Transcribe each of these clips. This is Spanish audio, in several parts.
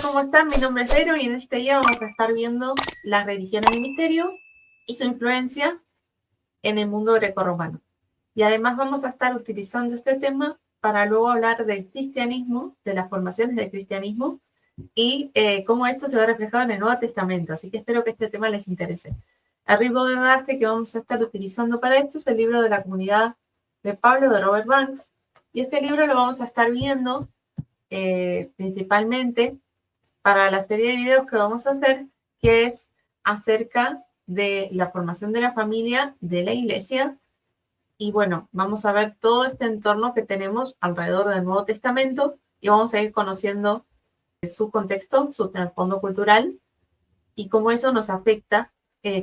¿cómo están? Mi nombre es Vero y en este día vamos a estar viendo las religiones de misterio y su influencia en el mundo grecorromano. Y además vamos a estar utilizando este tema para luego hablar del cristianismo, de las formaciones del cristianismo y cómo esto se ve reflejado en el Nuevo Testamento. Así que espero que este tema les interese. El libro de base que vamos a estar utilizando para esto es el libro de la comunidad de Pablo de Robert Banks. Y este libro lo vamos a estar viendo principalmente para la serie de videos que vamos a hacer, que es acerca de la formación de la familia, de la iglesia. Y bueno, vamos a ver todo este entorno que tenemos alrededor del Nuevo Testamento y vamos a ir conociendo su contexto, su trasfondo cultural y cómo eso nos afecta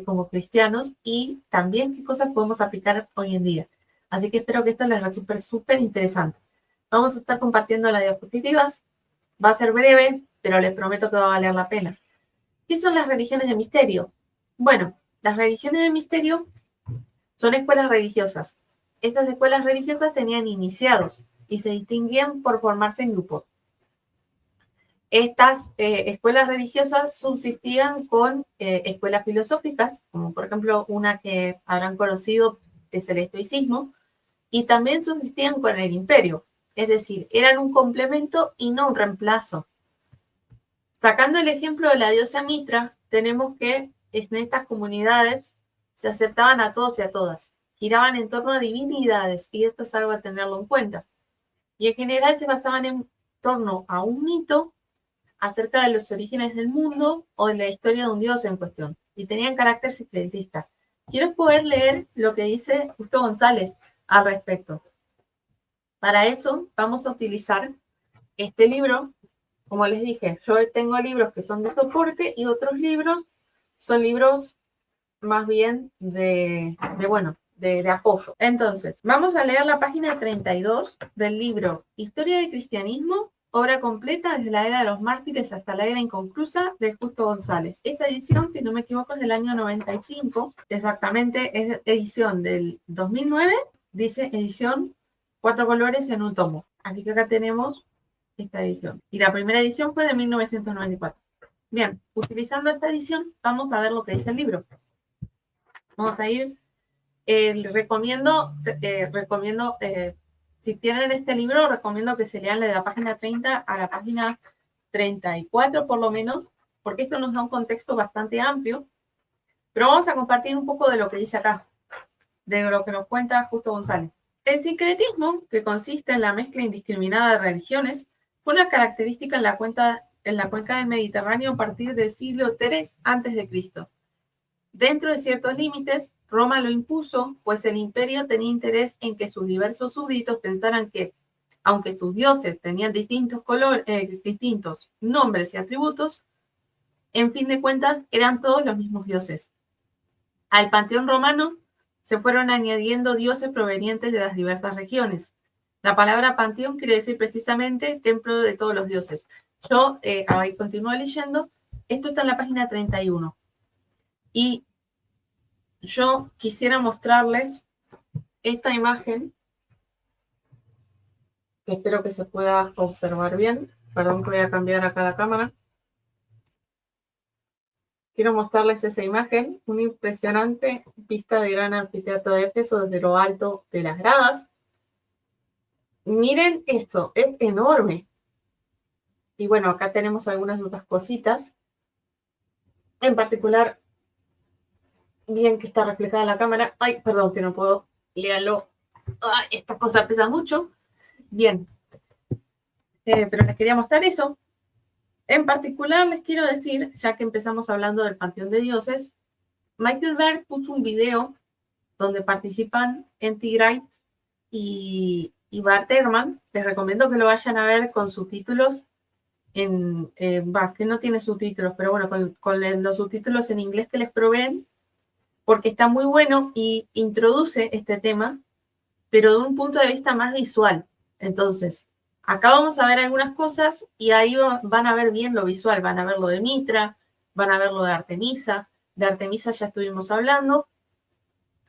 como cristianos y también qué cosas podemos aplicar hoy en día. Así que espero que esto les resulte súper interesante. Vamos a estar compartiendo las diapositivas. Va a ser breve, pero les prometo que va a valer la pena. ¿Qué son las religiones de misterio? Bueno, las religiones de misterio son escuelas religiosas. Estas escuelas religiosas tenían iniciados y se distinguían por formarse en grupos. Estas escuelas religiosas subsistían con escuelas filosóficas, como por ejemplo una que habrán conocido es el estoicismo, y también subsistían con el imperio, es decir, eran un complemento y no un reemplazo. Sacando el ejemplo de la diosa Mitra, tenemos que en estas comunidades se aceptaban a todos y a todas, giraban en torno a divinidades, y esto es algo a tenerlo en cuenta. Y en general se basaban en torno a un mito acerca de los orígenes del mundo o de la historia de un dios en cuestión, y tenían carácter secretista. Quiero poder leer lo que dice Justo González al respecto. Para eso vamos a utilizar este libro. Como les dije, yo tengo libros que son de soporte y otros libros son libros más bien de apoyo. Entonces, vamos a leer la página 32 del libro Historia del Cristianismo, obra completa desde la era de los mártires hasta la era inconclusa de Justo González. Esta edición, si no me equivoco, es del año 95, exactamente es edición del 2009, dice edición 4 colores en un tomo. Así que acá tenemos esta edición. Y la primera edición fue de 1994. Bien, utilizando esta edición, vamos a ver lo que dice el libro. Vamos a ir, recomiendo, si tienen este libro, recomiendo que se lean de la página 30 a la página 34 por lo menos, porque esto nos da un contexto bastante amplio, pero vamos a compartir un poco de lo que dice acá, de lo que nos cuenta Justo González. El sincretismo, que consiste en la mezcla indiscriminada de religiones, fue una característica en la cuenca del Mediterráneo a partir del siglo III a.C. Dentro de ciertos límites, Roma lo impuso, pues el imperio tenía interés en que sus diversos súbditos pensaran que, aunque sus dioses tenían distintos nombres y atributos, en fin de cuentas eran todos los mismos dioses. Al panteón romano se fueron añadiendo dioses provenientes de las diversas regiones. La palabra panteón quiere decir precisamente templo de todos los dioses. Yo ahí continúo leyendo. Esto está en la página 31. Y yo quisiera mostrarles esta imagen, que espero que se pueda observar bien. Perdón que voy a cambiar acá la cámara. Quiero mostrarles esa imagen, una impresionante vista del gran anfiteatro de Éfeso desde lo alto de las gradas. Miren eso, es enorme. Y bueno, acá tenemos algunas otras cositas. En particular, bien que está reflejada en la cámara. Ay, perdón, que no puedo leerlo. Ay, esta cosa pesa mucho. Bien. Pero les quería mostrar eso. En particular, les quiero decir, ya que empezamos hablando del Panteón de Dioses, Michael Berg puso un video donde participan N.T. Wright y Bart Ehrman. Les recomiendo que lo vayan a ver con subtítulos que no tiene subtítulos, pero bueno, con los subtítulos en inglés que les proveen, porque está muy bueno y introduce este tema, pero de un punto de vista más visual. Entonces, acá vamos a ver algunas cosas y ahí van a ver bien lo visual, van a ver lo de Mitra, van a ver lo de Artemisa. De Artemisa ya estuvimos hablando,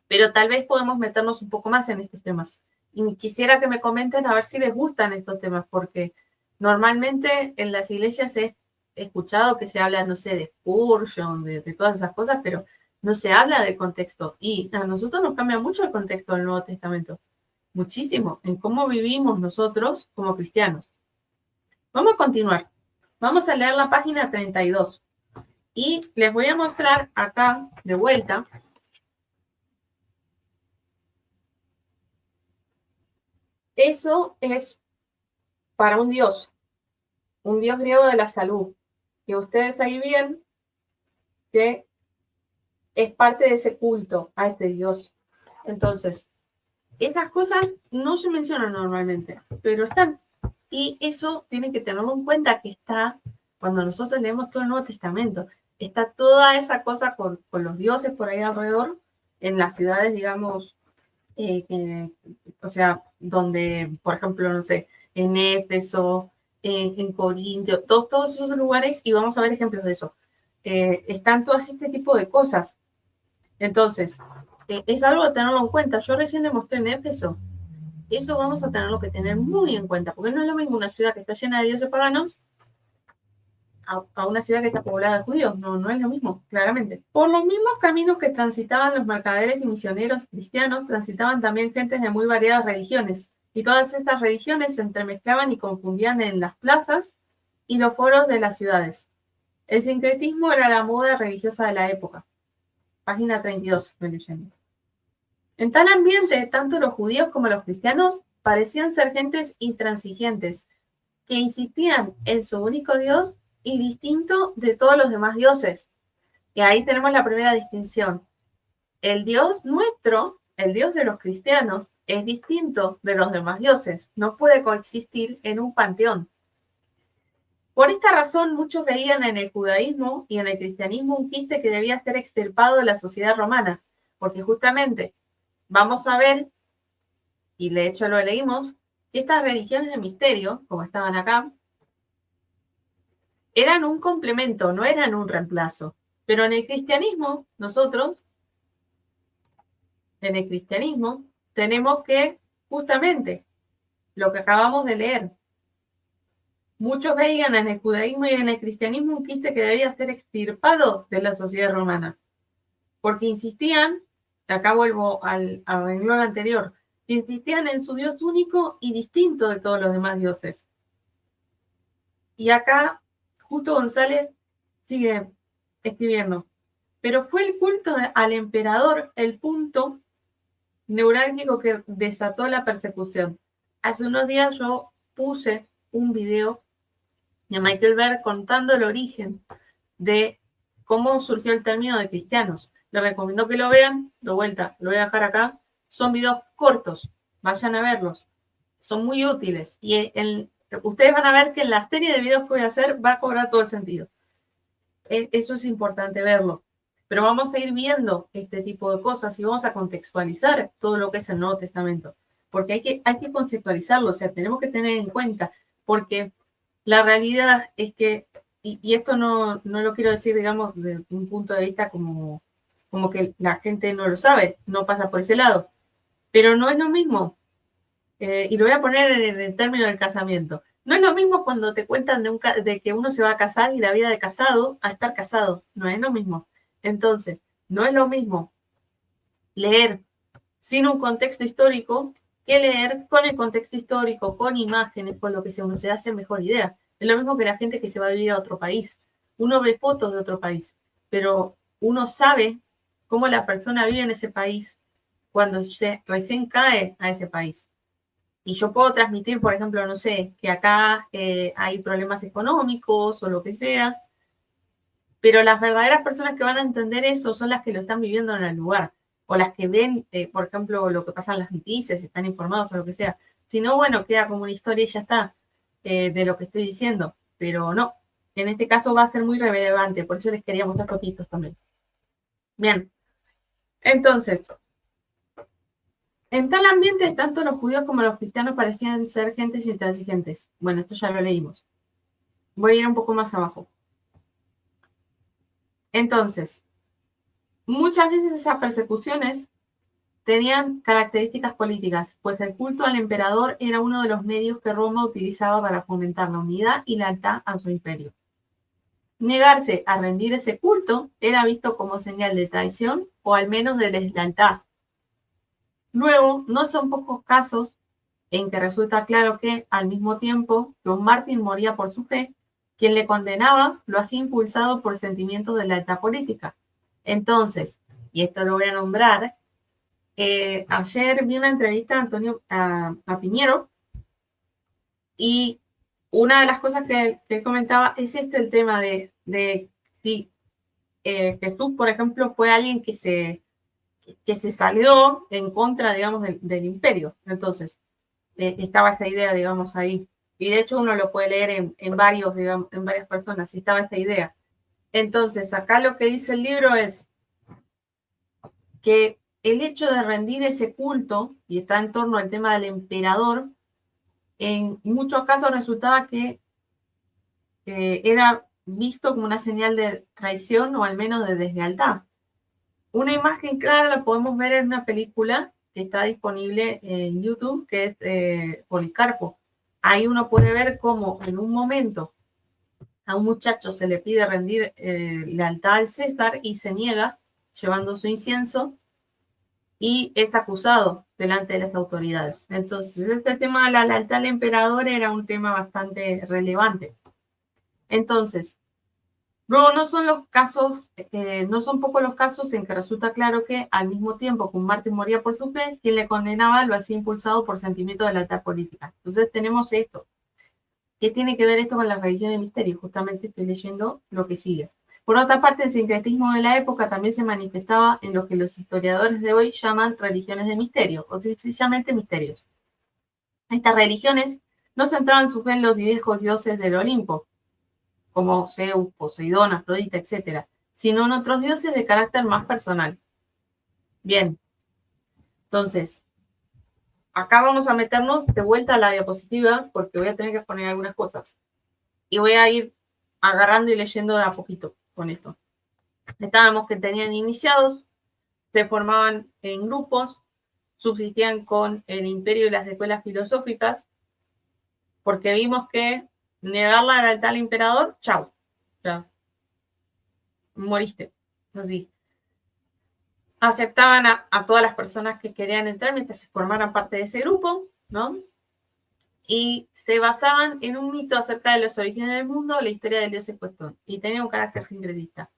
pero tal vez podemos meternos un poco más en estos temas. Y quisiera que me comenten a ver si les gustan estos temas, porque normalmente en las iglesias es escuchado que se habla, no sé, de Spurgeon, de todas esas cosas, pero no se habla del contexto. Y a nosotros nos cambia mucho el contexto del Nuevo Testamento. Muchísimo, en cómo vivimos nosotros como cristianos. Vamos a continuar. Vamos a leer la página 32. Y les voy a mostrar acá, de vuelta, eso es para un dios griego de la salud, que ustedes ahí ven que es parte de ese culto a este dios. Entonces, esas cosas no se mencionan normalmente, pero están. Y eso tienen que tenerlo en cuenta que está, cuando nosotros leemos todo el Nuevo Testamento, está toda esa cosa con los dioses por ahí alrededor, en las ciudades, digamos, o sea, donde, por ejemplo, no sé, en Éfeso, en Corintio, todos esos lugares, y vamos a ver ejemplos de eso. Están todas este tipo de cosas. Entonces, es algo de tenerlo en cuenta. Yo recién le mostré en Éfeso. Eso vamos a tenerlo que tener muy en cuenta, porque no es lo mismo una ciudad que está llena de dioses paganos a una ciudad que está poblada de judíos. No, no es lo mismo, claramente. Por los mismos caminos que transitaban los mercaderes y misioneros cristianos, transitaban también gentes de muy variadas religiones. Y todas estas religiones se entremezclaban y confundían en las plazas y los foros de las ciudades. El sincretismo era la moda religiosa de la época. Página 32, estoy leyendo. En tal ambiente, tanto los judíos como los cristianos parecían ser gentes intransigentes, que insistían en su único Dios y distinto de todos los demás dioses. Y ahí tenemos la primera distinción. El Dios nuestro, el Dios de los cristianos, es distinto de los demás dioses. No puede coexistir en un panteón. Por esta razón, muchos veían en el judaísmo y en el cristianismo un quiste que debía ser extirpado de la sociedad romana, porque justamente vamos a ver, y de hecho lo leímos, que estas religiones de misterio, como estaban acá, eran un complemento, no eran un reemplazo. Pero en el cristianismo, nosotros, en el cristianismo, tenemos que, justamente, lo que acabamos de leer, muchos veían en el judaísmo y en el cristianismo un quiste que debía ser extirpado de la sociedad romana, porque insistían, acá vuelvo al renglón anterior, insistían en su Dios único y distinto de todos los demás dioses. Y acá, Justo González sigue escribiendo, pero fue el culto al emperador el punto neurálgico que desató la persecución. Hace unos días yo puse un video de Michael Berg contando el origen de cómo surgió el término de cristianos. Les recomiendo que lo vean, de vuelta, lo voy a dejar acá. Son videos cortos, vayan a verlos. Son muy útiles y ustedes van a ver que en la serie de videos que voy a hacer va a cobrar todo el sentido. Eso es importante verlo. Pero vamos a ir viendo este tipo de cosas y vamos a contextualizar todo lo que es el Nuevo Testamento. Porque hay que contextualizarlo, o sea, tenemos que tener en cuenta, porque la realidad es que, y esto no lo quiero decir, digamos, desde un punto de vista como que la gente no lo sabe, no pasa por ese lado, pero no es lo mismo, y lo voy a poner en el término del casamiento. No es lo mismo cuando te cuentan de que uno se va a casar y la vida de casado a estar casado. No es lo mismo. Entonces, no es lo mismo leer sin un contexto histórico que leer con el contexto histórico, con imágenes, con lo que uno se hace mejor idea. Es lo mismo que la gente que se va a vivir a otro país. Uno ve fotos de otro país, pero uno sabe cómo la persona vive en ese país cuando se recién cae a ese país. Y yo puedo transmitir, por ejemplo, no sé, que acá hay problemas económicos o lo que sea, pero las verdaderas personas que van a entender eso son las que lo están viviendo en el lugar, o las que ven, por ejemplo, lo que pasa en las noticias, están informados o lo que sea. Si no, bueno, queda como una historia y ya está de lo que estoy diciendo, pero no, en este caso va a ser muy relevante, por eso les quería mostrar fotitos también. Bien, entonces, en tal ambiente, tanto los judíos como los cristianos parecían ser gentes intransigentes. Bueno, esto ya lo leímos. Voy a ir un poco más abajo. Entonces, muchas veces esas persecuciones tenían características políticas, pues el culto al emperador era uno de los medios que Roma utilizaba para fomentar la unidad y lealtad a su imperio. Negarse a rendir ese culto era visto como señal de traición o al menos de deslealtad. Luego, no son pocos casos en que resulta claro que, al mismo tiempo que un mártir moría por su fe, quien le condenaba lo hacía impulsado por sentimientos de lealtad política. Entonces, y esto lo voy a nombrar, ayer vi una entrevista a Piñero, y una de las cosas que él comentaba es el tema de si Jesús, por ejemplo, fue alguien que se salió en contra, digamos, del imperio. Entonces, estaba esa idea, digamos, ahí. Y de hecho uno lo puede leer en varias personas, y estaba esa idea. Entonces, acá lo que dice el libro es que el hecho de rendir ese culto, y está en torno al tema del emperador, en muchos casos resultaba que era visto como una señal de traición o al menos de deslealtad. Una imagen clara la podemos ver en una película que está disponible en YouTube, que es Policarpo. Ahí uno puede ver cómo en un momento a un muchacho se le pide rendir lealtad al César y se niega llevando su incienso y es acusado delante de las autoridades. Entonces, este tema de la lealtad al emperador era un tema bastante relevante. Entonces, luego no son pocos los casos en que resulta claro que al mismo tiempo que un mártir moría por su fe, quien le condenaba lo hacía impulsado por sentimiento de lealtad política. Entonces tenemos esto. ¿Qué tiene que ver esto con la religión de misterio? Justamente estoy leyendo lo que sigue. Por otra parte, el sincretismo de la época también se manifestaba en lo que los historiadores de hoy llaman religiones de misterio, o sencillamente misterios. Estas religiones no centraban su fe en los viejos dioses del Olimpo, como Zeus, Poseidón, Afrodita, etc., sino en otros dioses de carácter más personal. Bien, entonces, acá vamos a meternos de vuelta a la diapositiva porque voy a tener que poner algunas cosas. Y voy a ir agarrando y leyendo de a poquito con esto. Estábamos que tenían iniciados, se formaban en grupos, subsistían con el imperio y las escuelas filosóficas, porque vimos que negar la lealtad al emperador, chau. O sea, moriste. Así. Aceptaban a todas las personas que querían entrar mientras se formaran parte de ese grupo, ¿no? Y se basaban en un mito acerca de los orígenes del mundo, la historia del dios en cuestión, y tenía un carácter sincretista.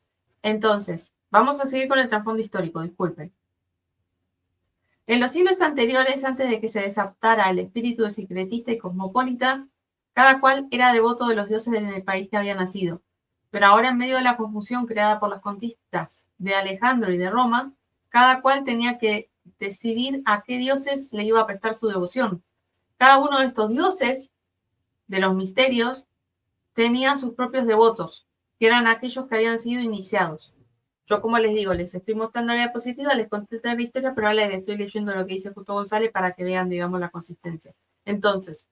Entonces, vamos a seguir con el trasfondo histórico, disculpen. En los siglos anteriores, antes de que se desatara el espíritu sincretista y cosmopolita, cada cual era devoto de los dioses en el país que había nacido. Pero ahora, en medio de la confusión creada por las conquistas de Alejandro y de Roma, cada cual tenía que decidir a qué dioses le iba a prestar su devoción. Cada uno de estos dioses, de los misterios, tenía sus propios devotos, que eran aquellos que habían sido iniciados. Yo, como les digo, les estoy mostrando la diapositiva, les conté la historia, pero ahora les estoy leyendo lo que dice Justo González para que vean, digamos, la consistencia. Entonces,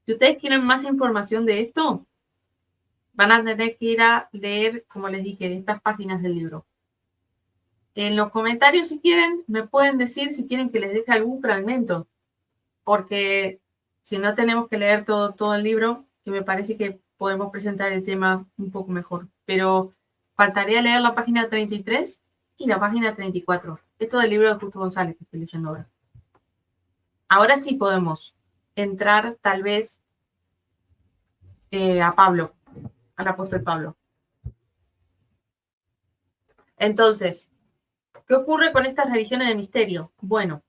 si ustedes quieren más información de esto, van a tener que ir a leer, como les dije, de estas páginas del libro. En los comentarios, si quieren, me pueden decir si quieren que les deje algún fragmento, porque si no tenemos que leer todo el libro, que me parece que podemos presentar el tema un poco mejor. Pero faltaría leer la página 33 y la página 34. Esto del libro de Justo González que estoy leyendo ahora. Ahora sí podemos entrar tal vez a Pablo, al apóstol Pablo. Entonces, ¿qué ocurre con estas religiones de misterio? Bueno,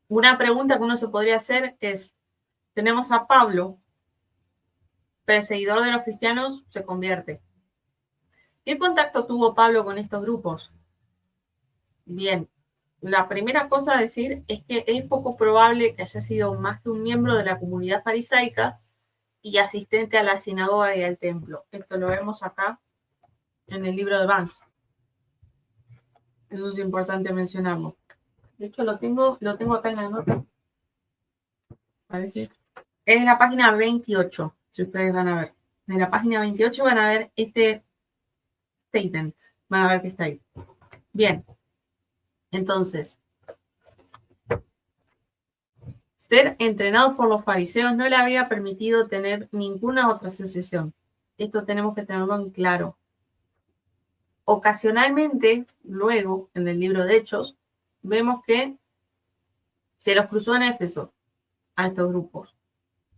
una pregunta que uno se podría hacer es, tenemos a Pablo, perseguidor de los cristianos, se convierte. ¿Qué contacto tuvo Pablo con estos grupos? Bien, la primera cosa a decir es que es poco probable que haya sido más que un miembro de la comunidad farisaica y asistente a la sinagoga y al templo. Esto lo vemos acá en el libro de Vance. Eso es importante mencionarlo. De hecho, lo tengo acá en la nota. A ver si... Es la página 28, si ustedes van a ver. En la página 28 van a ver este statement. Van a ver que está ahí. Bien. Entonces, ser entrenado por los fariseos no le había permitido tener ninguna otra asociación. Esto tenemos que tenerlo en claro. Ocasionalmente, luego, en el libro de Hechos, vemos que se los cruzó en Éfeso a estos grupos.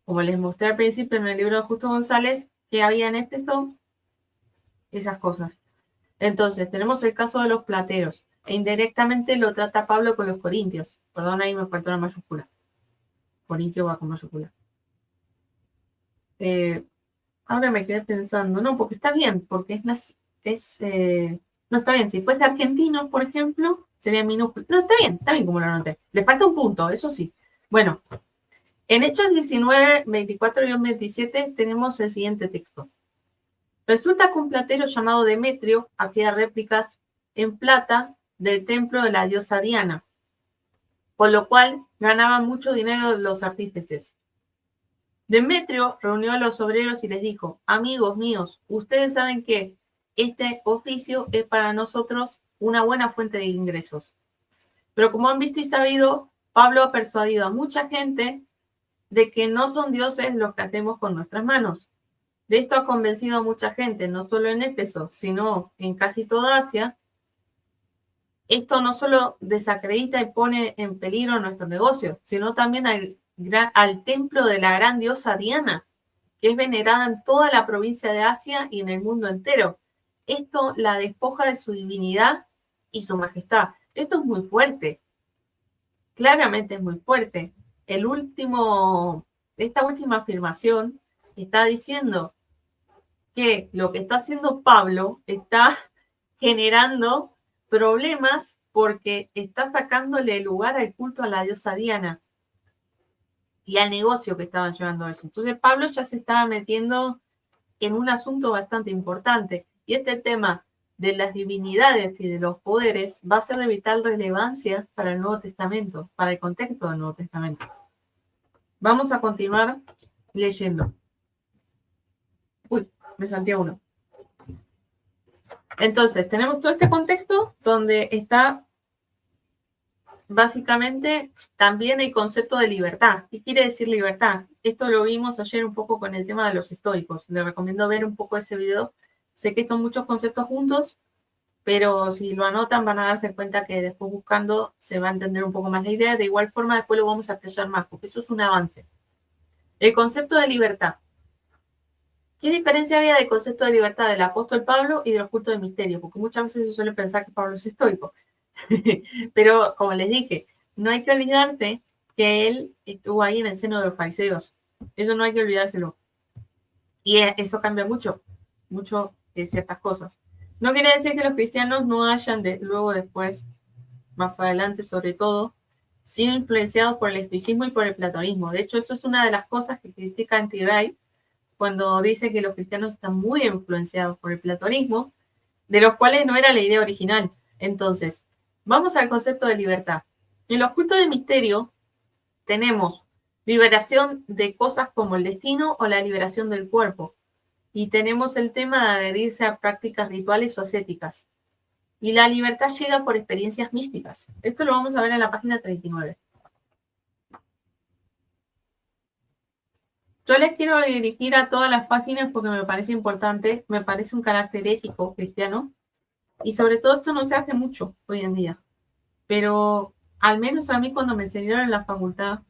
Como les mostré al principio en el libro de Justo González, que había en Éfeso esas cosas. Entonces, tenemos el caso de los plateros. E indirectamente lo trata Pablo con los corintios. Perdón, ahí me faltó una mayúscula. Corintio va con mayúscula. Ahora me quedé pensando, no, porque está bien, porque no está bien. Si fuese argentino, por ejemplo, sería minúsculo. No, está bien como lo anoté. Le falta un punto, eso sí. Bueno, en Hechos 19, 24-27 tenemos el siguiente texto. Resulta que un platero llamado Demetrio hacía réplicas en plata del templo de la diosa Diana, con lo cual ganaban mucho dinero los artífices. Demetrio reunió a los obreros y les dijo: amigos míos, ustedes saben que este oficio es para nosotros una buena fuente de ingresos. Pero como han visto y sabido, Pablo ha persuadido a mucha gente de que no son dioses los que hacemos con nuestras manos. De esto ha convencido a mucha gente, no solo en Éfeso, sino en casi toda Asia. Esto no solo desacredita y pone en peligro nuestro negocio, sino también al templo de la gran diosa Diana, que es venerada en toda la provincia de Asia y en el mundo entero. Esto la despoja de su divinidad y su majestad. Esto es muy fuerte, claramente es muy fuerte. Esta última afirmación está diciendo que lo que está haciendo Pablo está generando problemas porque está sacándole lugar al culto a la diosa Diana y al negocio que estaban llevando eso. Entonces Pablo ya se estaba metiendo en un asunto bastante importante, y este tema de las divinidades y de los poderes va a ser de vital relevancia para el Nuevo Testamento, para el contexto del Nuevo Testamento. Vamos a continuar leyendo. Uy, me salté uno. Entonces, tenemos todo este contexto donde está básicamente también el concepto de libertad. ¿Qué quiere decir libertad? Esto lo vimos ayer un poco con el tema de los estoicos. Les recomiendo ver un poco ese video. Sé que son muchos conceptos juntos, pero si lo anotan van a darse cuenta que después buscando se va a entender un poco más la idea. De igual forma después lo vamos a apreciar más, porque eso es un avance. El concepto de libertad. ¿Qué diferencia había del concepto de libertad del apóstol Pablo y de los cultos de misterio? Porque muchas veces se suele pensar que Pablo es estoico. Pero, como les dije, no hay que olvidarse que él estuvo ahí en el seno de los fariseos. Eso no hay que olvidárselo. Y eso cambia mucho de ciertas cosas. No quiere decir que los cristianos no hayan, luego después, más adelante sobre todo, sido influenciados por el estoicismo y por el platonismo. De hecho, eso es una de las cosas que critica Anti-Wright cuando dice que los cristianos están muy influenciados por el platonismo, de los cuales no era la idea original. Entonces, vamos al concepto de libertad. En los cultos de misterio tenemos liberación de cosas como el destino o la liberación del cuerpo. Y tenemos el tema de adherirse a prácticas rituales o ascéticas. Y la libertad llega por experiencias místicas. Esto lo vamos a ver en la página 39. Yo les quiero dirigir a todas las páginas porque me parece importante, me parece un carácter ético cristiano. Y sobre todo esto no se hace mucho hoy en día. Pero al menos a mí cuando me enseñaron en la facultad,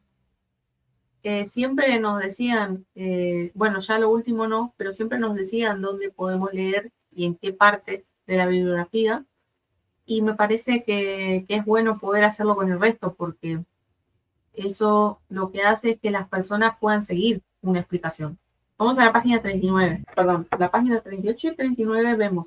siempre nos decían, bueno, ya lo último no, pero siempre nos decían dónde podemos leer y en qué partes de la bibliografía. Y me parece que es bueno poder hacerlo con el resto, porque eso lo que hace es que las personas puedan seguir una explicación. Vamos a la página 39, perdón, la página 38 y 39 vemos.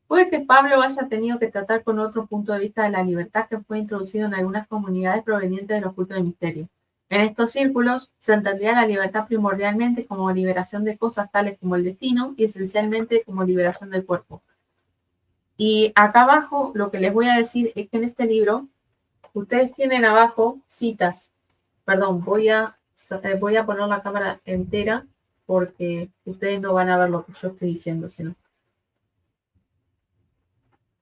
Puede que Pablo haya tenido que tratar con otro punto de vista de la libertad que fue introducido en algunas comunidades provenientes de los cultos de misterio. En estos círculos se entendía la libertad primordialmente como liberación de cosas tales como el destino y esencialmente como liberación del cuerpo. Y acá abajo lo que les voy a decir es que en este libro ustedes tienen abajo citas. Perdón, voy a poner la cámara entera porque ustedes no van a ver lo que yo estoy diciendo, sino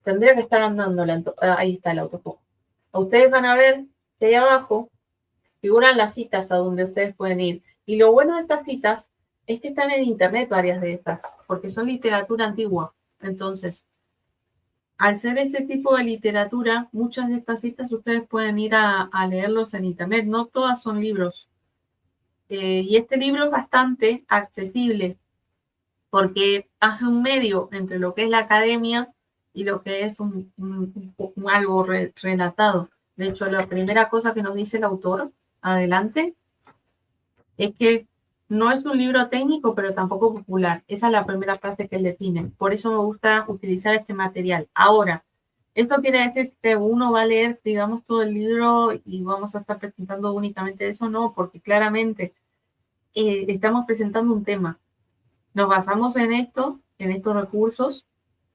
tendría que estar andando ahí está el autofoco. Ustedes van a ver que ahí abajo figuran las citas a donde ustedes pueden ir. Y lo bueno de estas citas Es que están en internet varias de estas, porque son literatura antigua. Entonces, al ser ese tipo de literatura, muchas de estas citas ustedes pueden ir a leerlos en internet. No todas son libros. Y este libro es bastante accesible porque hace un medio entre lo que es la academia y lo que es algo relatado. De hecho, la primera cosa que nos dice el autor, adelante, es que no es un libro técnico, pero tampoco popular. Esa es la primera frase que él define. Por eso me gusta utilizar este material. Ahora, esto quiere decir que uno va a leer, digamos, todo el libro y vamos a estar presentando únicamente eso, no, porque claramente estamos presentando un tema. Nos basamos en esto, en estos recursos,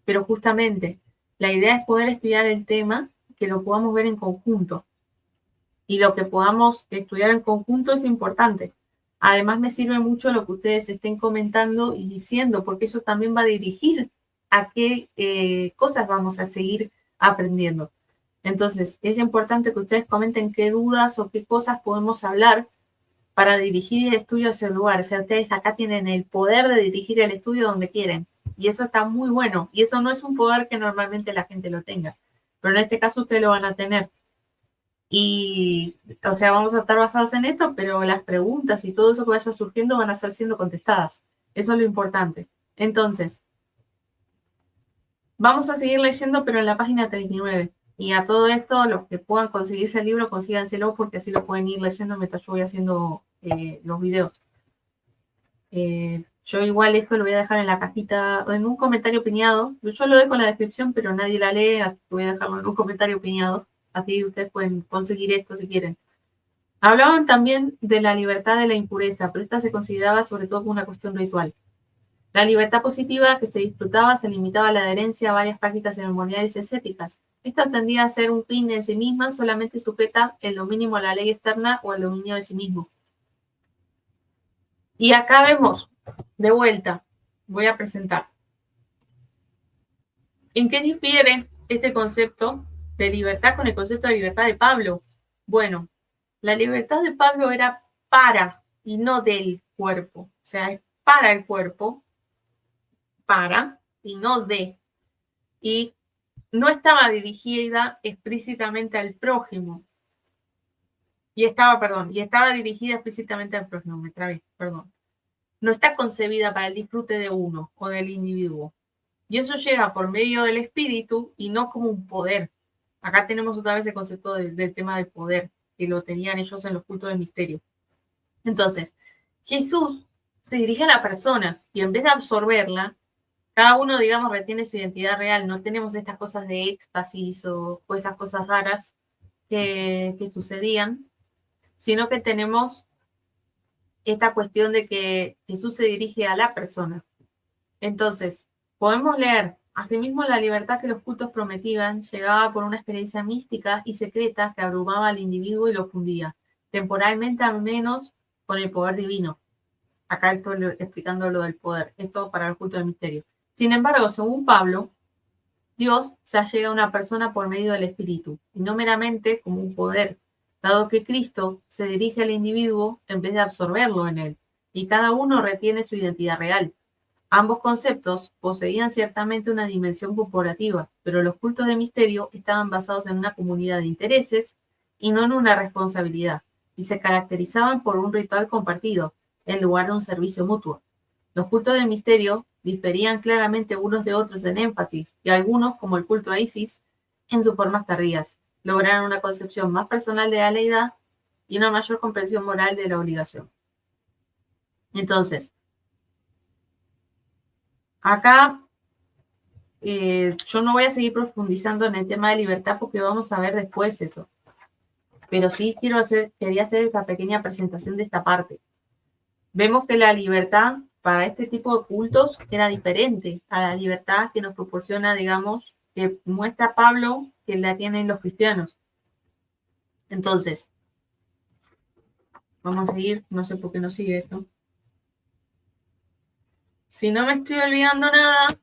pero justamente la idea es poder estudiar el tema, que lo podamos ver en conjunto. Y lo que podamos estudiar en conjunto es importante. Además, me sirve mucho lo que ustedes estén comentando y diciendo, porque eso también va a dirigir a qué cosas vamos a seguir aprendiendo. Entonces, es importante que ustedes comenten qué dudas o qué cosas podemos hablar para dirigir el estudio hacia el lugar. O sea, ustedes acá tienen el poder de dirigir el estudio donde quieren. Y eso está muy bueno. Y eso no es un poder que normalmente la gente lo tenga. Pero en este caso ustedes lo van a tener. Y, o sea, vamos a estar basados en esto, pero las preguntas y todo eso que vaya surgiendo van a estar siendo contestadas. Eso es lo importante. Entonces, vamos a seguir leyendo, pero en la página 39. Y a todo esto, los que puedan conseguirse el libro, consíganselo porque así lo pueden ir leyendo mientras yo voy haciendo los videos. Yo igual esto lo voy a dejar en la cajita, en un comentario piñado. Yo lo dejo en la descripción, pero nadie la lee, así que voy a dejarlo en un comentario piñado. Así ustedes pueden conseguir esto si quieren. Hablaban también de la libertad de la impureza, pero esta se consideraba sobre todo como una cuestión ritual. La libertad positiva que se disfrutaba se limitaba a la adherencia a varias prácticas ceremoniales y ascéticas. Esta tendía a ser un fin en sí misma, solamente sujeta en lo mínimo a la ley externa o al dominio de sí mismo. Y acá vemos, de vuelta, voy a presentar. ¿En qué difiere este concepto de libertad con el concepto de libertad de Pablo? Bueno, la libertad de Pablo era para y no del cuerpo. O sea, es para el cuerpo, para y no de. Y no estaba dirigida explícitamente al prójimo. Y estaba dirigida explícitamente al prójimo, me trabé, perdón. No está concebida para el disfrute de uno o del individuo. Y eso llega por medio del espíritu y no como un poder. Acá tenemos otra vez el concepto del tema del poder, que lo tenían ellos en los cultos del misterio. Entonces, Jesús se dirige a la persona y en vez de absorberla, cada uno, digamos, retiene su identidad real. No tenemos estas cosas de éxtasis o esas cosas raras que sucedían, sino que tenemos esta cuestión de que Jesús se dirige a la persona. Entonces, podemos leer, asimismo, la libertad que los cultos prometían llegaba por una experiencia mística y secreta que abrumaba al individuo y lo fundía, temporalmente al menos, con el poder divino. Acá estoy explicando lo del poder, esto para el culto del misterio. Sin embargo, según Pablo, Dios se allega a una persona por medio del Espíritu, y no meramente como un poder, dado que Cristo se dirige al individuo en vez de absorberlo en él, y cada uno retiene su identidad real. Ambos conceptos poseían ciertamente una dimensión corporativa, pero los cultos de misterio estaban basados en una comunidad de intereses y no en una responsabilidad, y se caracterizaban por un ritual compartido, en lugar de un servicio mutuo. Los cultos de misterio diferían claramente unos de otros en énfasis, y algunos, como el culto a Isis, en sus formas tardías, lograron una concepción más personal de la lealtad y una mayor comprensión moral de la obligación. Entonces, acá yo no voy a seguir profundizando en el tema de libertad porque vamos a ver después eso. Pero sí quería hacer esta pequeña presentación de esta parte. Vemos que la libertad para este tipo de cultos era diferente a la libertad que nos proporciona, digamos, que muestra Pablo que la tienen los cristianos. Entonces, vamos a seguir, no sé por qué no sigue esto. Si no me estoy olvidando nada,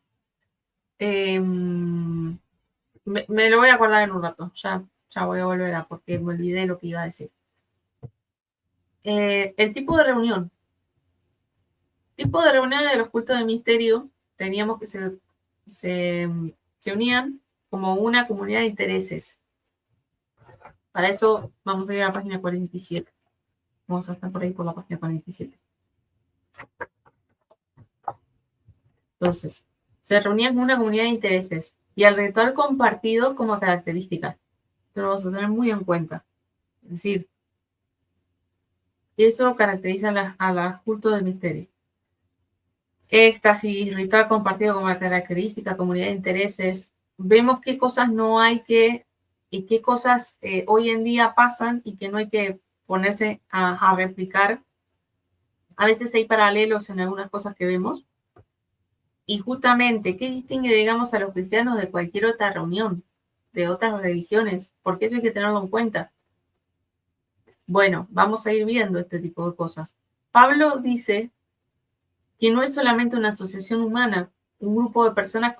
me lo voy a acordar en un rato, ya voy a volver a porque me olvidé lo que iba a decir. El tipo de reunión. tipos de reuniones de los cultos de misterio teníamos que se unían como una comunidad de intereses. Para eso vamos a ir a la página 47. Vamos a estar por ahí por la página 47. Entonces, se reunían con una comunidad de intereses y el ritual compartido como característica. Esto lo vamos a tener muy en cuenta. Es decir, eso caracteriza a los cultos del misterio. Éxtasis, ritual compartido como característica, comunidad de intereses. Vemos qué cosas no hay que y qué cosas hoy en día pasan y que no hay que ponerse a replicar. A veces hay paralelos en algunas cosas que vemos. Y justamente, ¿qué distingue, digamos, a los cristianos de cualquier otra reunión, de otras religiones? Porque eso hay que tenerlo en cuenta. Bueno, vamos a ir viendo este tipo de cosas. Pablo dice que no es solamente una asociación humana, un grupo de personas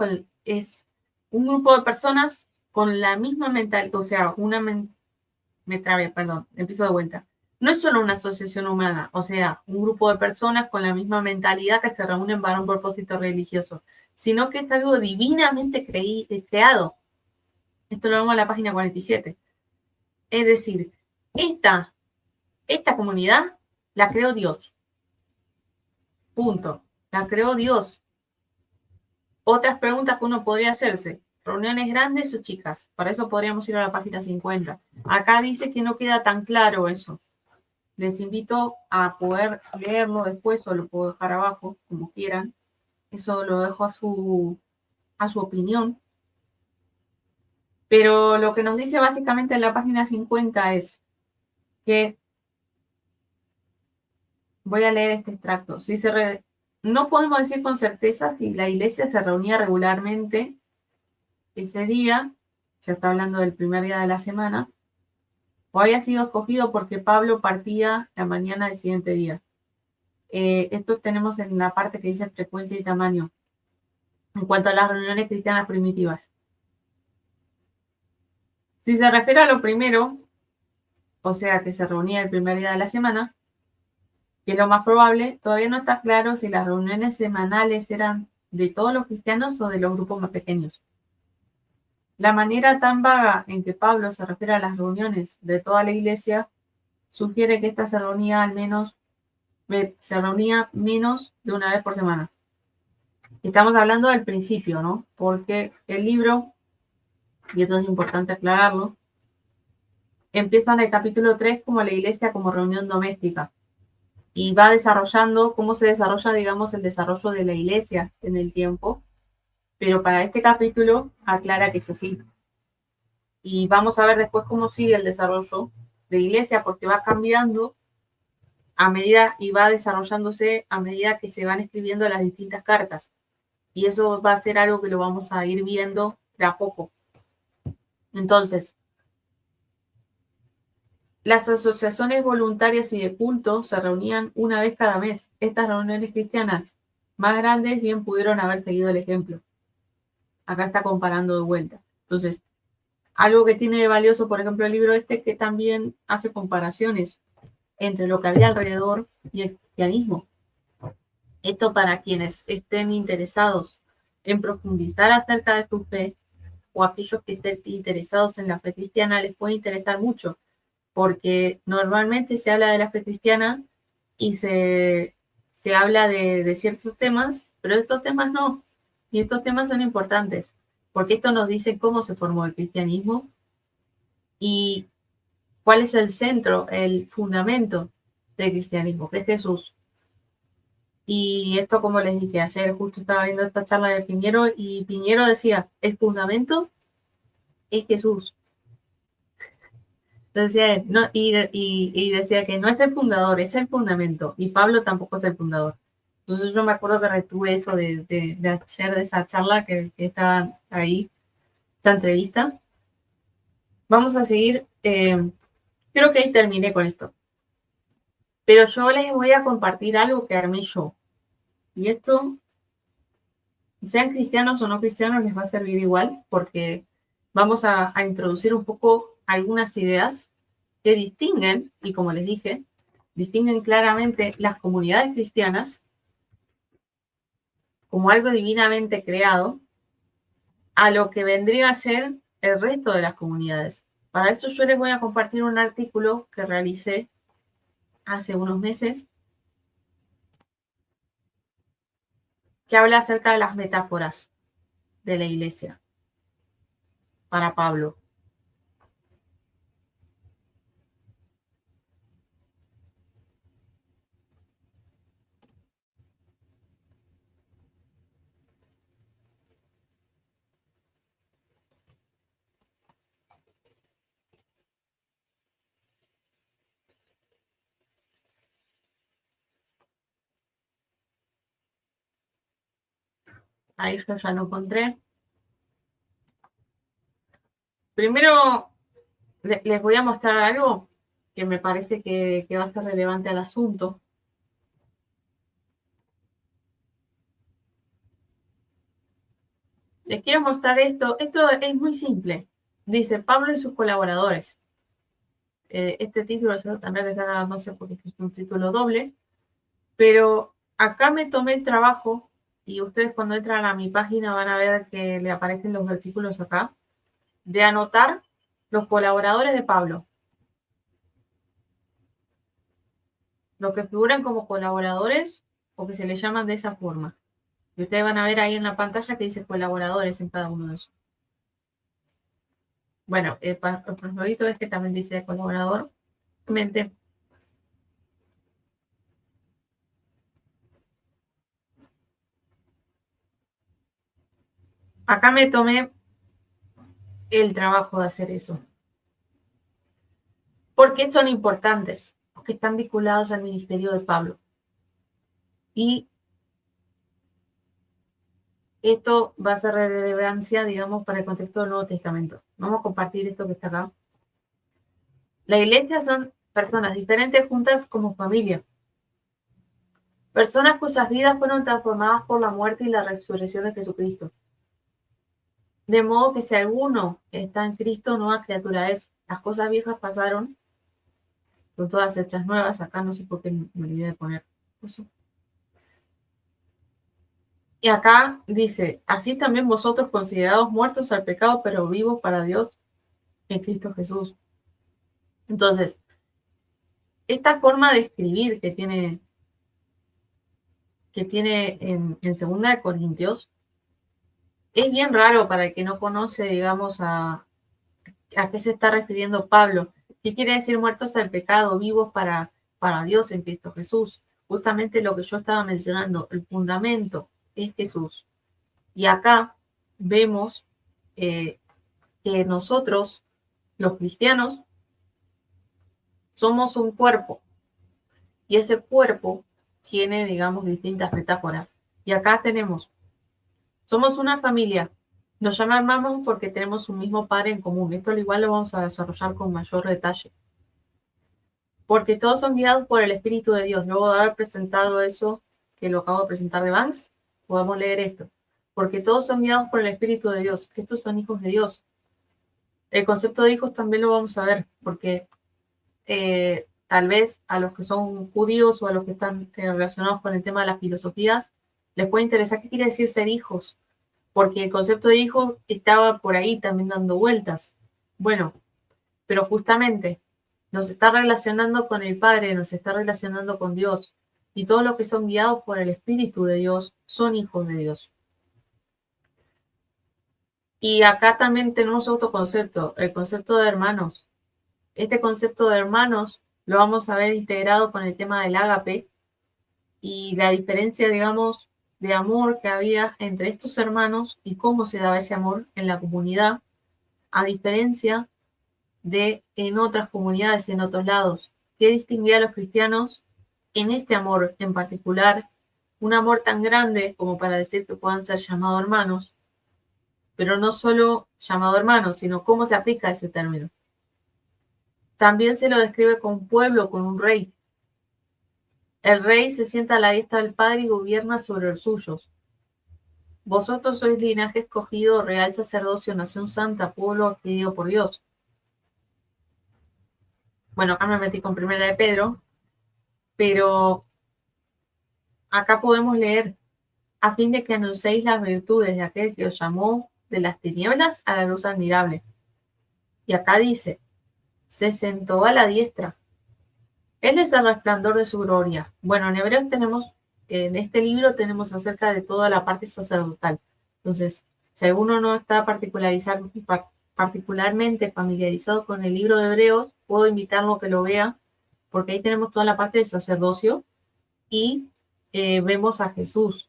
es un grupo de personas con la misma mentalidad, o sea, me trabé, perdón, empiezo de vuelta. No es solo una asociación humana, o sea, un grupo de personas con la misma mentalidad que se reúnen para un propósito religioso, sino que es algo divinamente creado. Esto lo vemos en la página 47. Es decir, esta comunidad la creó Dios. Punto. La creó Dios. Otras preguntas que uno podría hacerse. ¿Reuniones grandes o chicas? Para eso podríamos ir a la página 50. Acá dice que no queda tan claro eso. Les invito a poder leerlo después o lo puedo dejar abajo, como quieran. Eso lo dejo a su opinión. Pero lo que nos dice básicamente en la página 50 es que voy a leer este extracto. No podemos decir con certeza si la iglesia se reunía regularmente ese día, se está hablando del primer día de la semana, o había sido escogido porque Pablo partía la mañana del siguiente día. Esto tenemos en la parte que dice frecuencia y tamaño, en cuanto a las reuniones cristianas primitivas. Si se refiere a lo primero, o sea, que se reunía el primer día de la semana, que es lo más probable, todavía no está claro si las reuniones semanales eran de todos los cristianos o de los grupos más pequeños. La manera tan vaga en que Pablo se refiere a las reuniones de toda la iglesia sugiere que esta se reunía menos de una vez por semana. Estamos hablando del principio, ¿no? Porque el libro, y esto es importante aclararlo, empieza en el capítulo 3 como la iglesia como reunión doméstica y va desarrollando cómo se desarrolla, digamos, el desarrollo de la iglesia en el tiempo, pero para este capítulo aclara que es así. Y vamos a ver después cómo sigue el desarrollo de la iglesia, porque va cambiando a medida y va desarrollándose a medida que se van escribiendo las distintas cartas. Y eso va a ser algo que lo vamos a ir viendo de a poco. Entonces, las asociaciones voluntarias y de culto se reunían una vez cada mes. Estas reuniones cristianas más grandes bien pudieron haber seguido el ejemplo. Acá está comparando de vuelta. Entonces, algo que tiene de valioso, por ejemplo, el libro este, que también hace comparaciones entre lo que había alrededor y el cristianismo. Esto para quienes estén interesados en profundizar acerca de su fe o aquellos que estén interesados en la fe cristiana les puede interesar mucho, porque normalmente se habla de la fe cristiana y se habla de ciertos temas, pero estos temas no. Y estos temas son importantes, porque esto nos dice cómo se formó el cristianismo y cuál es el centro, el fundamento del cristianismo, que es Jesús. Y esto, como les dije, ayer justo estaba viendo esta charla de Piñero y Piñero decía, el fundamento es Jesús. Decía, no, y decía que no es el fundador, es el fundamento. Y Pablo tampoco es el fundador. Entonces yo me acuerdo que retuve eso de ayer, de esa charla que estaba ahí, esa entrevista. Vamos a seguir. Creo que ahí terminé con esto. Pero yo les voy a compartir algo que armé yo. Y esto, sean cristianos o no cristianos, les va a servir igual, porque vamos a introducir un poco algunas ideas que distinguen, y como les dije, distinguen claramente las comunidades cristianas como algo divinamente creado, a lo que vendría a ser el resto de las comunidades. Para eso yo les voy a compartir un artículo que realicé hace unos meses que habla acerca de las metáforas de la iglesia para Pablo. Ahí yo ya lo encontré. Primero les voy a mostrar algo que me parece que va a ser relevante al asunto. Les quiero mostrar esto. Esto es muy simple. Dice Pablo y sus colaboradores. Este título yo también les haga, no sé por qué es un título doble, pero acá me tomé el trabajo y ustedes cuando entran a mi página van a ver que le aparecen los versículos acá, de anotar los colaboradores de Pablo, los que figuran como colaboradores o que se les llaman de esa forma. Y ustedes van a ver ahí en la pantalla que dice colaboradores en cada uno de esos. Bueno, el favorito es que también dice colaborador. Mente. Acá me tomé el trabajo de hacer eso. ¿Por qué son importantes? Porque están vinculados al ministerio de Pablo. Y esto va a ser de relevancia, digamos, para el contexto del Nuevo Testamento. Vamos a compartir esto que está acá. La iglesia son personas diferentes juntas como familia. Personas cuyas vidas fueron transformadas por la muerte y la resurrección de Jesucristo. De modo que si alguno está en Cristo, nueva criatura es. Las cosas viejas pasaron, son todas hechas nuevas. Acá no sé por qué me olvidé de poner eso. Y acá dice, así también vosotros considerados muertos al pecado, pero vivos para Dios en Cristo Jesús. Entonces, esta forma de escribir que tiene en 2 Corintios es bien raro para el que no conoce, digamos, a qué se está refiriendo Pablo. ¿Qué quiere decir muertos al pecado, vivos para Dios en Cristo Jesús? Justamente lo que yo estaba mencionando, el fundamento es Jesús. Y acá vemos que nosotros, los cristianos, somos un cuerpo y ese cuerpo tiene, digamos, distintas metáforas. Y acá tenemos, somos una familia, nos llamamos porque tenemos un mismo padre en común. Esto al igual lo vamos a desarrollar con mayor detalle. Porque todos son guiados por el Espíritu de Dios. Luego de haber presentado eso que lo acabo de presentar de Vance, podemos leer esto. Porque todos son guiados por el Espíritu de Dios. Estos son hijos de Dios. El concepto de hijos también lo vamos a ver, porque tal vez a los que son judíos o a los que están relacionados con el tema de las filosofías, les puede interesar qué quiere decir ser hijos, porque el concepto de hijo estaba por ahí también dando vueltas. Bueno, pero justamente nos está relacionando con el Padre, nos está relacionando con Dios, y todos los que son guiados por el Espíritu de Dios son hijos de Dios. Y acá también tenemos otro concepto, el concepto de hermanos. Este concepto de hermanos lo vamos a ver integrado con el tema del ágape y la diferencia, digamos, de amor que había entre estos hermanos y cómo se daba ese amor en la comunidad, a diferencia de en otras comunidades, en otros lados. ¿Qué distinguía a los cristianos en este amor en particular? Un amor tan grande como para decir que puedan ser llamados hermanos, pero no solo llamado hermanos, sino cómo se aplica ese término. También se lo describe con un pueblo, con un rey. El rey se sienta a la diestra del Padre y gobierna sobre los suyos. Vosotros sois linaje escogido, real sacerdocio, nación santa, pueblo adquirido por Dios. Bueno, acá me metí con Primera de Pedro, pero acá podemos leer a fin de que anunciéis las virtudes de aquel que os llamó de las tinieblas a la luz admirable. Y acá dice, se sentó a la diestra. Él es el resplandor de su gloria. Bueno, en Hebreos en este libro tenemos acerca de toda la parte sacerdotal. Entonces, si alguno no está particularmente familiarizado con el libro de Hebreos, puedo invitarlo a que lo vea, porque ahí tenemos toda la parte del sacerdocio y vemos a Jesús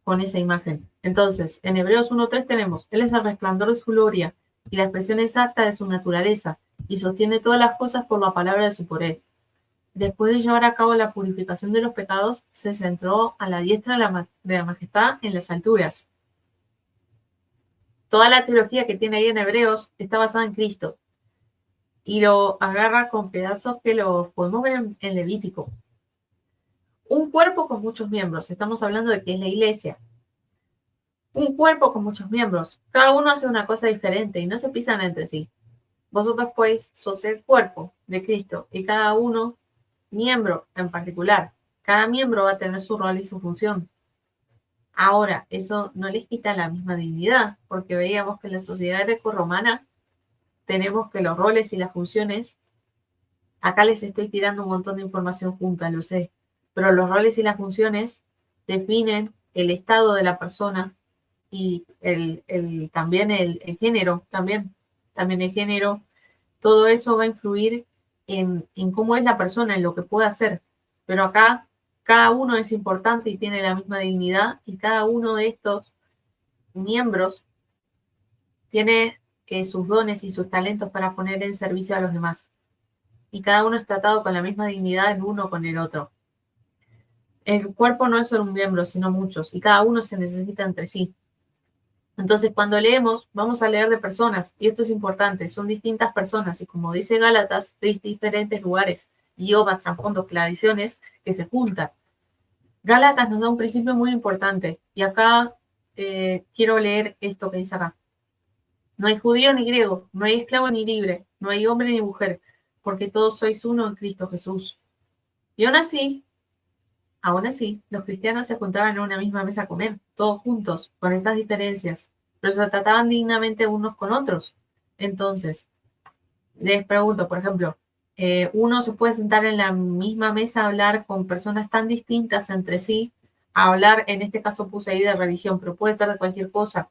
con esa imagen. Entonces, en Hebreos 1:3 tenemos, Él es el resplandor de su gloria y la expresión exacta de su naturaleza, y sostiene todas las cosas por la palabra de su poder. Después de llevar a cabo la purificación de los pecados, se sentó a la diestra de la majestad en las alturas. Toda la teología que tiene ahí en Hebreos está basada en Cristo y lo agarra con pedazos que lo podemos ver en Levítico. Un cuerpo con muchos miembros. Estamos hablando de que es la iglesia. Un cuerpo con muchos miembros. Cada uno hace una cosa diferente y no se pisan entre sí. Vosotros, pues, sos el cuerpo de Cristo y cada uno miembro en particular. Cada miembro va a tener su rol y su función. Ahora, eso no les quita la misma dignidad, porque veíamos que en la sociedad grecorromana tenemos que los roles y las funciones, acá les estoy tirando un montón de información junta, lo sé, pero los roles y las funciones definen el estado de la persona y también el género, también el género, todo eso va a influir en cómo es la persona, en lo que puede hacer. Pero acá cada uno es importante y tiene la misma dignidad y cada uno de estos miembros tiene sus dones y sus talentos para poner en servicio a los demás. Y cada uno es tratado con la misma dignidad el uno con el otro. El cuerpo no es solo un miembro, sino muchos, y cada uno se necesita entre sí. Entonces, cuando leemos, vamos a leer de personas, y esto es importante, son distintas personas, y como dice Gálatas, de diferentes lugares, idiomas, trasfondos, tradiciones, que se juntan. Gálatas nos da un principio muy importante, y acá quiero leer esto que dice acá. No hay judío ni griego, no hay esclavo ni libre, no hay hombre ni mujer, porque todos sois uno en Cristo Jesús. Y aún así, los cristianos se juntaban en una misma mesa a comer, todos juntos, con esas diferencias, pero se trataban dignamente unos con otros. Entonces, les pregunto, por ejemplo, uno se puede sentar en la misma mesa a hablar con personas tan distintas entre sí, a hablar, en este caso puse ahí de religión, pero puede ser de cualquier cosa.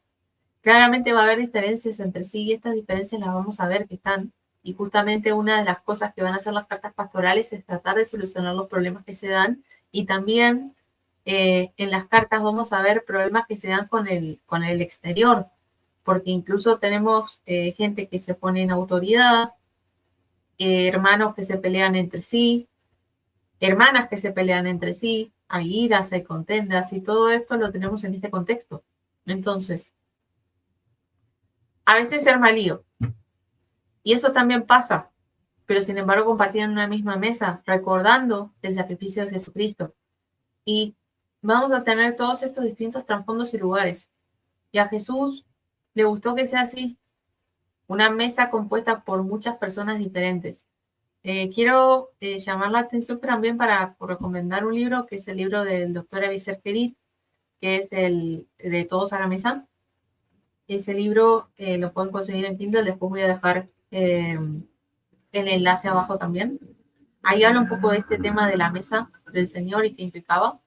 Claramente va a haber diferencias entre sí y estas diferencias las vamos a ver que están. Y justamente una de las cosas que van a hacer las cartas pastorales es tratar de solucionar los problemas que se dan. Y también en las cartas vamos a ver problemas que se dan con el exterior, porque incluso tenemos gente que se pone en autoridad, hermanos que se pelean entre sí, hermanas que se pelean entre sí, hay iras, hay contendas y todo esto lo tenemos en este contexto. Entonces, a veces ser malío. Y eso también pasa, pero sin embargo compartían una misma mesa, recordando el sacrificio de Jesucristo. Y vamos a tener todos estos distintos trasfondos y lugares. Y a Jesús le gustó que sea así, una mesa compuesta por muchas personas diferentes. Quiero llamar la atención también para recomendar un libro, que es el libro del doctor Abiser Kerit, que es el de Todos a la Mesa. Ese libro lo pueden conseguir en Kindle, después voy a dejar el enlace abajo también. Ahí habla un poco de este tema de la mesa del Señor y qué implicaba,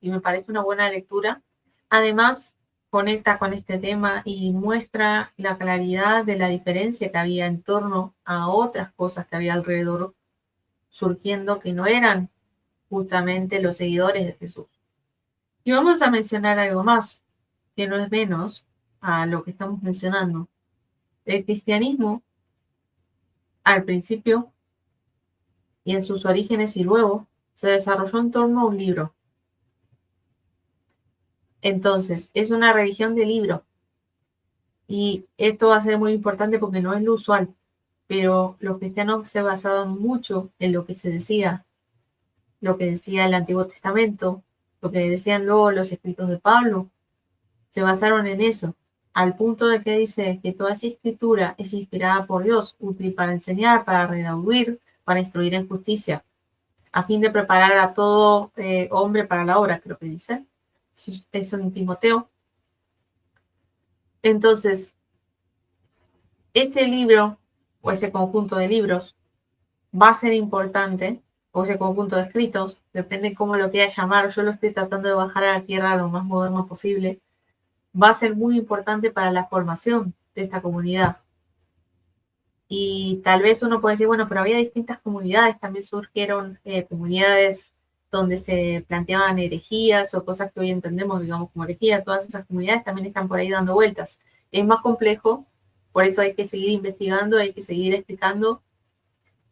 y me parece una buena lectura. Además, conecta con este tema y muestra la claridad de la diferencia que había en torno a otras cosas que había alrededor surgiendo que no eran justamente los seguidores de Jesús. Y vamos a mencionar algo más, que no es menos a lo que estamos mencionando. El cristianismo, al principio y en sus orígenes y luego, se desarrolló en torno a un libro. Entonces, es una religión de libro. Y esto va a ser muy importante porque no es lo usual, pero los cristianos se basaban mucho en lo que se decía, lo que decía el Antiguo Testamento, lo que decían luego los escritos de Pablo, se basaron en eso, al punto de que dice que toda esa escritura es inspirada por Dios, útil para enseñar, para redarguir, para instruir en justicia, a fin de preparar a todo hombre para la obra, creo que dice. es un Timoteo. Entonces, ese libro o ese conjunto de libros va a ser importante, o ese conjunto de escritos, depende de cómo lo quieras llamar, yo lo estoy tratando de bajar a la tierra lo más moderno posible, va a ser muy importante para la formación de esta comunidad. Y tal vez uno puede decir, bueno, pero había distintas comunidades, también surgieron comunidades donde se planteaban herejías o cosas que hoy entendemos, digamos, como herejía, todas esas comunidades también están por ahí dando vueltas. Es más complejo, por eso hay que seguir investigando, hay que seguir explicando,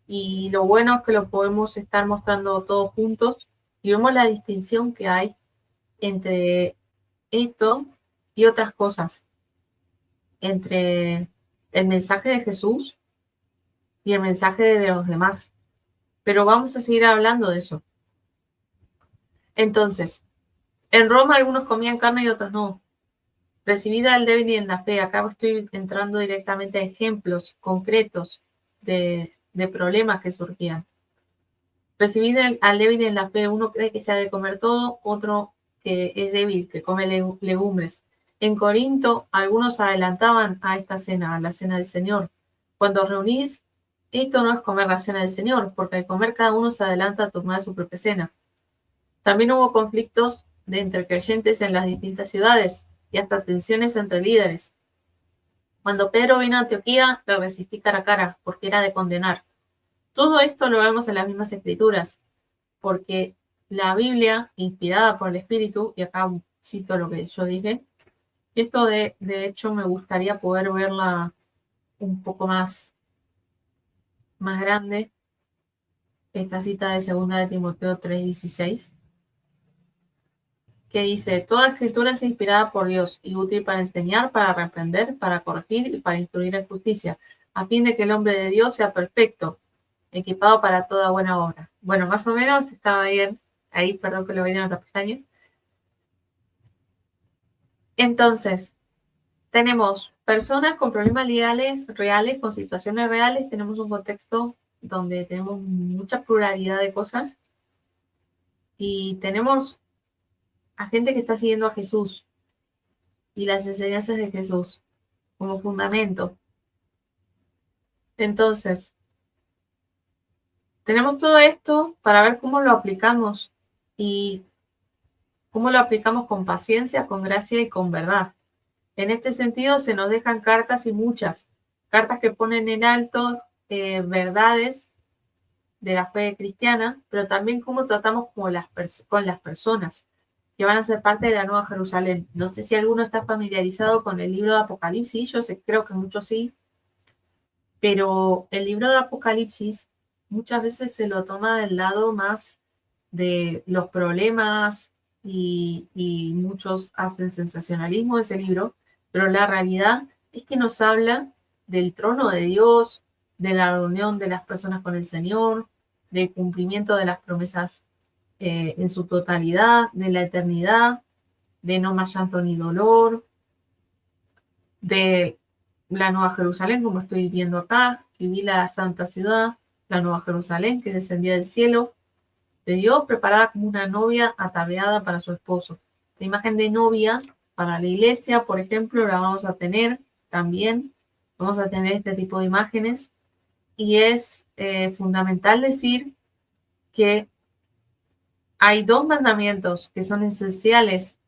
y lo bueno es que lo podemos estar mostrando todos juntos y vemos la distinción que hay entre esto y otras cosas, entre el mensaje de Jesús y el mensaje de los demás. Pero vamos a seguir hablando de eso. Entonces, en Roma algunos comían carne y otros no. Recibida al débil y en la fe. Acá estoy entrando directamente a ejemplos concretos de problemas que surgían. Recibir al débil en la fe, uno cree que se ha de comer todo, otro que es débil, que come legumbres. En Corinto, algunos adelantaban a esta cena, a la cena del Señor. Cuando os reunís, esto no es comer la cena del Señor, porque al comer cada uno se adelanta a tomar su propia cena. También hubo conflictos entre creyentes en las distintas ciudades y hasta tensiones entre líderes. Cuando Pedro vino a Antioquía, le resistí cara a cara, porque era de condenar. Todo esto lo vemos en las mismas escrituras, porque la Biblia, inspirada por el Espíritu, y acá cito lo que yo dije, y esto de hecho me gustaría poder verla un poco más grande, esta cita de 2 de Timoteo 3:16, que dice, toda escritura es inspirada por Dios y útil para enseñar, para reprender, para corregir y para instruir en justicia, a fin de que el hombre de Dios sea perfecto, equipado para toda buena obra. Bueno, más o menos estaba bien. Ahí, perdón que lo veía en otra pestaña. Entonces, tenemos personas con problemas legales reales, con situaciones reales. Tenemos un contexto donde tenemos mucha pluralidad de cosas. Y tenemos a gente que está siguiendo a Jesús y las enseñanzas de Jesús como fundamento. Entonces, tenemos todo esto para ver cómo lo aplicamos y cómo lo aplicamos con paciencia, con gracia y con verdad. En este sentido, se nos dejan cartas y muchas, cartas que ponen en alto verdades de la fe cristiana, pero también cómo tratamos con las personas que van a ser parte de la Nueva Jerusalén. No sé si alguno está familiarizado con el libro de Apocalipsis, yo sé, creo que muchos sí, pero el libro de Apocalipsis muchas veces se lo toma del lado más de los problemas y muchos hacen sensacionalismo de ese libro, pero la realidad es que nos habla del trono de Dios, de la reunión de las personas con el Señor, del cumplimiento de las promesas en su totalidad, de la eternidad, de no más llanto ni dolor, de la Nueva Jerusalén, como estoy viendo acá, y vi la santa ciudad, la Nueva Jerusalén, que descendía del cielo, de Dios, preparada como una novia ataviada para su esposo. La imagen de novia para la iglesia, por ejemplo, la vamos a tener también. Vamos a tener este tipo de imágenes. Y es fundamental decir que hay 2 mandamientos que son esenciales,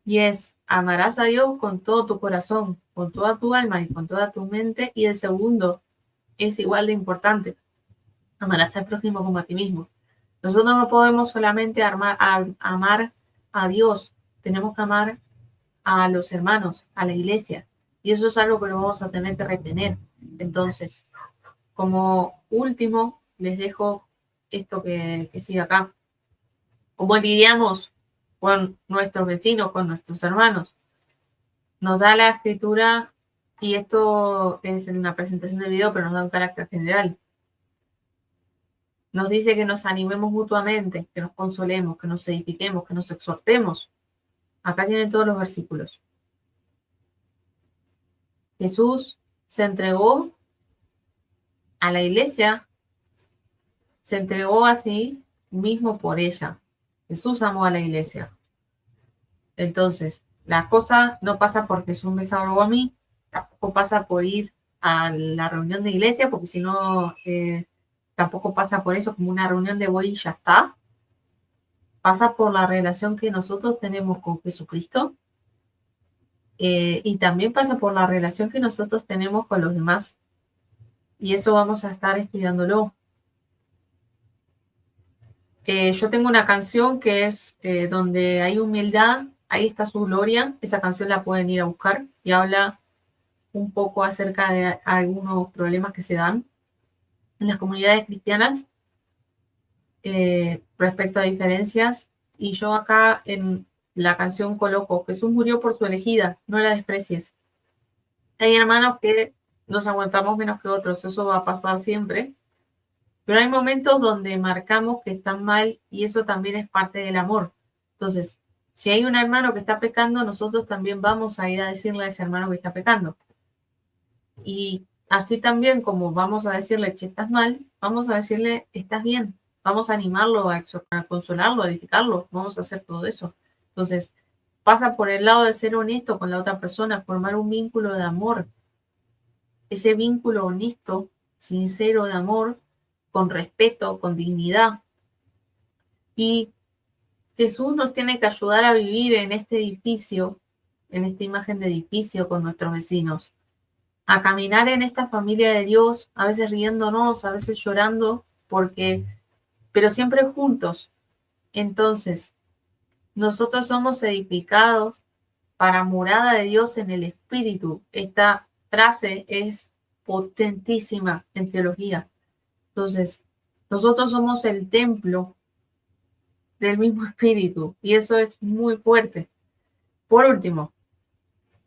y es amarás a Dios con todo tu corazón, con toda tu alma y con toda tu mente. Y el segundo es igual de importante, amarás al prójimo como a ti mismo. Nosotros no podemos solamente amar a Dios, tenemos que amar a los hermanos, a la iglesia. Y eso es algo que lo vamos a tener que retener. Entonces, como último, les dejo esto que sigue acá. ¿Cómo lidiamos con nuestros vecinos, con nuestros hermanos? Nos da la escritura, y esto es en una presentación de video, pero nos da un carácter general. Nos dice que nos animemos mutuamente, que nos consolemos, que nos edifiquemos, que nos exhortemos. Acá tienen todos los versículos. Jesús se entregó a la iglesia, se entregó a sí mismo por ella. Jesús amó a la iglesia. Entonces, la cosa no pasa porque Jesús me salvó a mí, tampoco pasa por ir a la reunión de iglesia, porque si no, tampoco pasa por eso como una reunión de voy y ya está. Pasa por la relación que nosotros tenemos con Jesucristo, y también pasa por la relación que nosotros tenemos con los demás. Y eso vamos a estar estudiándolo. Yo tengo una canción que es donde hay humildad, ahí está su gloria. Esa canción la pueden ir a buscar y habla un poco acerca de algunos problemas que se dan en las comunidades cristianas respecto a diferencias. Y yo acá en la canción coloco: Jesús murió por su elegida, no la desprecies. Hay hermanos que nos aguantamos menos que otros, eso va a pasar siempre, pero hay momentos donde marcamos que están mal y eso también es parte del amor. Entonces, si hay un hermano que está pecando, nosotros también vamos a ir a decirle a ese hermano que está pecando. Y así también como vamos a decirle, che, estás mal, vamos a decirle, estás bien. Vamos a animarlo, a consolarlo, a edificarlo, vamos a hacer todo eso. Entonces, pasa por el lado de ser honesto con la otra persona, formar un vínculo de amor. Ese vínculo honesto, sincero de amor, con respeto, con dignidad. Y Jesús nos tiene que ayudar a vivir en este edificio, en esta imagen de edificio con nuestros vecinos, a caminar en esta familia de Dios, a veces riéndonos, a veces llorando, pero siempre juntos. Entonces, nosotros somos edificados para morada de Dios en el Espíritu. Esta frase es potentísima en teología. Entonces, nosotros somos el templo del mismo Espíritu y eso es muy fuerte. Por último,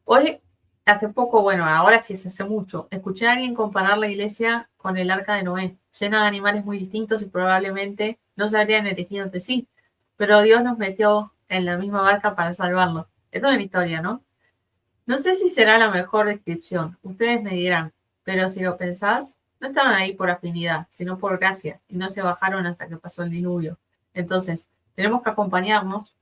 hoy, hace poco, bueno, ahora sí se hace mucho, escuché a alguien comparar la iglesia con el arca de Noé, llena de animales muy distintos y probablemente no se habrían elegido entre sí, pero Dios nos metió en la misma barca para salvarlos. Esto es una historia, ¿no? No sé si será la mejor descripción, ustedes me dirán, pero si lo pensás, no estaban ahí por afinidad, sino por gracia, y no se bajaron hasta que pasó el diluvio. Entonces, tenemos que acompañarnos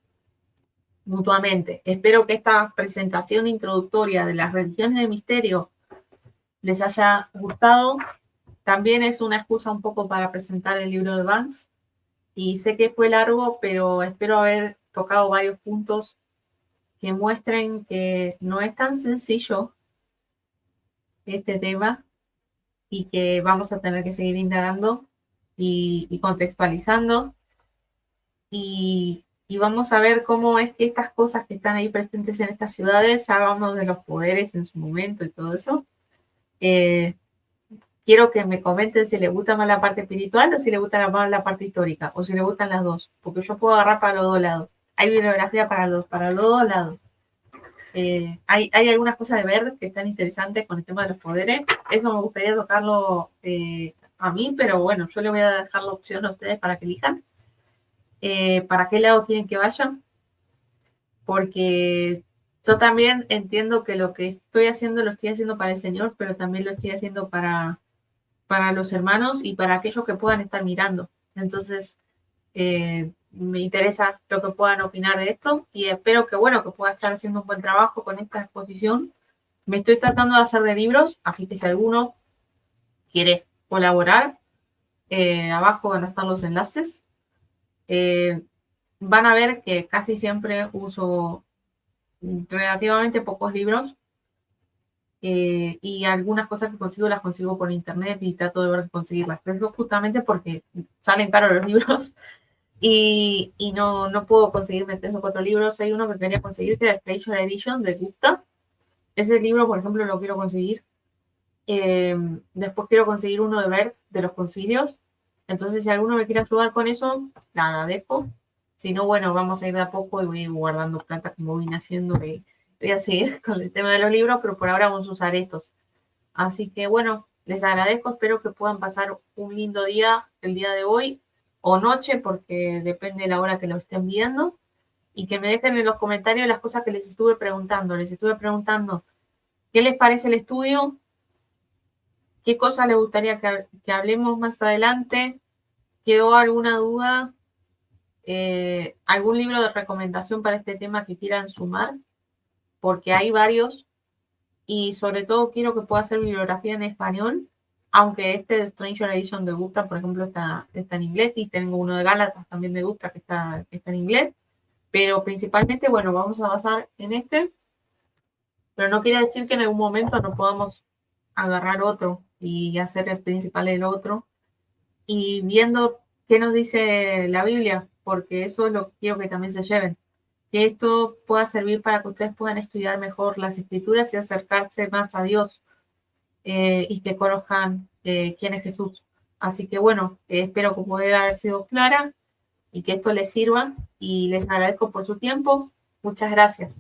mutuamente. Espero que esta presentación introductoria de las religiones de misterio les haya gustado. También es una excusa un poco para presentar el libro de Banks. Y sé que fue largo, pero espero haber tocado varios puntos que muestren que no es tan sencillo este tema y que vamos a tener que seguir indagando y contextualizando. Y vamos a ver cómo es que estas cosas que están ahí presentes en estas ciudades, ya hablamos de los poderes en su momento y todo eso. Quiero que me comenten si les gusta más la parte espiritual o si les gusta más la parte histórica, o si les gustan las dos, porque yo puedo agarrar para los dos lados. Hay bibliografía para los dos lados. Hay algunas cosas de ver que están interesantes con el tema de los poderes. Eso me gustaría tocarlo a mí, pero bueno, yo le voy a dejar la opción a ustedes para que elijan. ¿Para qué lado quieren que vayan? Porque yo también entiendo que lo que estoy haciendo lo estoy haciendo para el Señor, pero también lo estoy haciendo para los hermanos y para aquellos que puedan estar mirando. Entonces, me interesa lo que puedan opinar de esto y espero que, bueno, que pueda estar haciendo un buen trabajo con esta exposición. Me estoy tratando de hacer de libros, así que si alguno quiere colaborar, abajo van a estar los enlaces. Van a ver que casi siempre uso relativamente pocos libros, y algunas cosas que consigo las consigo por internet y trato de ver de conseguirlas, pero justamente porque salen caros los libros y no puedo conseguirme 3 o 4 libros. Hay uno que quería conseguir que era Stranger Edition de Gupta. Ese libro, por ejemplo, lo quiero conseguir. Después quiero conseguir uno de Bert de los concilios. Entonces, si alguno me quiere ayudar con eso, la agradezco. Si no, bueno, vamos a ir de a poco y voy a ir guardando plata como vine haciendo. Voy a seguir con el tema de los libros, pero por ahora vamos a usar estos. Así que bueno, les agradezco. Espero que puedan pasar un lindo día el día de hoy o noche, porque depende de la hora que lo estén viendo. Y que me dejen en los comentarios las cosas que les estuve preguntando. Les estuve preguntando qué les parece el estudio, qué cosas les gustaría que hablemos más adelante, quedó alguna duda, ¿Algún libro de recomendación para este tema que quieran sumar? Porque hay varios y sobre todo quiero que pueda hacer bibliografía en español, aunque este de Stranger Edition de Gusta, por ejemplo, está en inglés, y tengo uno de Gálatas también de Gusta que está en inglés, pero principalmente, bueno, vamos a basar en este, pero no quiere decir que en algún momento no podamos agarrar otro y hacer el principal el otro, y viendo qué nos dice la Biblia, porque eso es lo que quiero que también se lleven, que esto pueda servir para que ustedes puedan estudiar mejor las escrituras y acercarse más a Dios, y que conozcan quién es Jesús. Así que bueno, espero que pueda haber sido clara y que esto les sirva, y les agradezco por su tiempo. Muchas gracias.